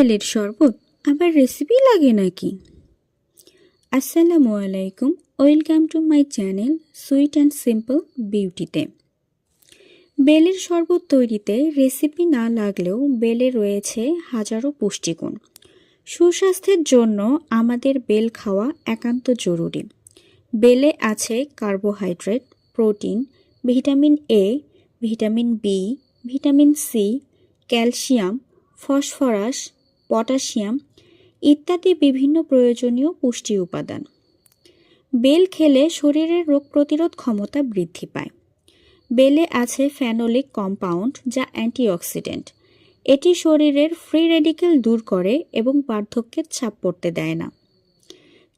বেলের শরবত আবার রেসিপি লাগে নাকি? আসসালামু আলাইকুম, welcome to my channel sweet and simple বিউটিতে। বেলের শরবত তৈরিতে রেসিপি না লাগলেও বেলে রয়েছে হাজারো পুষ্টিগুণ। সুস্বাস্থ্যের জন্য আমাদের বেল খাওয়া একান্ত জরুরি। বেলে আছে carbohydrate, protein, vitamin A, vitamin B, vitamin C, calcium, phosphorus, potassium ইত্যাদি বিভিন্ন প্রয়োজনীয় পুষ্টি উপাদান। বেল খেলে শরীরের রোগ প্রতিরোধ ক্ষমতা বৃদ্ধি পায়। বেলে আছে ফেনোলিক কম্পাউন্ড যা অ্যান্টিঅক্সিডেন্ট। এটি শরীরের ফ্রি রেডিকেল দূর করে এবং বার্ধক্যের ছাপ পড়তে দেয় না।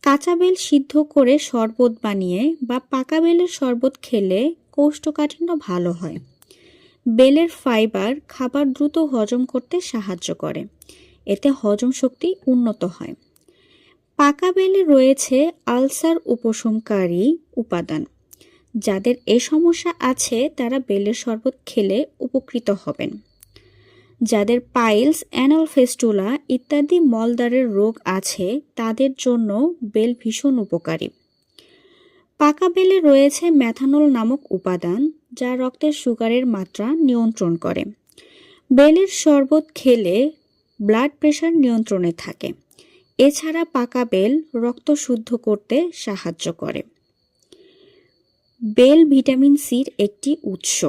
কাঁচা বেল সিদ্ধ করে শরবত বানিয়ে বা পাকা বেলের শরবত খেলে কোষ্ঠকাঠিন্য ভালো হয়। বেলের ফাইবার খাবার দ্রুত হজম করতে সাহায্য করে, এতে হজম শক্তি উন্নত হয়। পাকা বেলে রয়েছে আলসার উপশমকারী উপাদান। যাদের এ সমস্যা আছে তারা বেলের শরবত খেলে উপকৃত হবেন। যাদের পাইলস, অ্যানাল ফেস্টুলা ইত্যাদি মলদ্বারের রোগ আছে তাদের জন্য বেল ভীষণ উপকারী। পাকা বেলে রয়েছে ম্যাথানল নামক উপাদান যা রক্তের সুগারের মাত্রা নিয়ন্ত্রণ করে। বেলের শরবত খেলে ব্লাড প্রেশার নিয়ন্ত্রণে থাকে। এছাড়া পাকা বেল রক্ত শুদ্ধ করতে সাহায্য করে। বেল ভিটামিন সির একটি উৎস,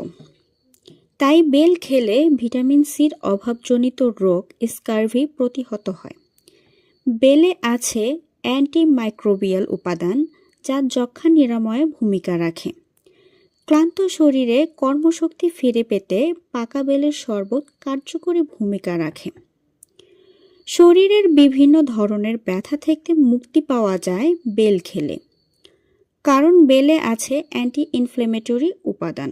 তাই বেল খেলে ভিটামিন সির অভাবজনিত রোগ স্কারভি প্রতিহত হয়। বেলে আছে অ্যান্টিমাইক্রোবিয়াল উপাদান যা যক্ষ্মা নিরাময়ে ভূমিকা রাখে। ক্লান্ত শরীরে কর্মশক্তি ফিরে পেতে পাকা বেলের শরবত কার্যকরী ভূমিকা রাখে। শরীরের বিভিন্ন ধরনের ব্যথা থেকে মুক্তি পাওয়া যায় বেল খেলে, কারণ বেলে আছে অ্যান্টি ইনফ্লেমেটরি উপাদান।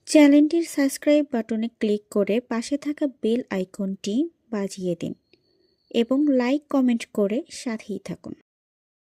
চ্যানেলটির সাবস্ক্রাইব বাটনে ক্লিক করে পাশে থাকা বেল আইকনটি বাজিয়ে দিন এবং লাইক কমেন্ট করে সাথেই থাকুন।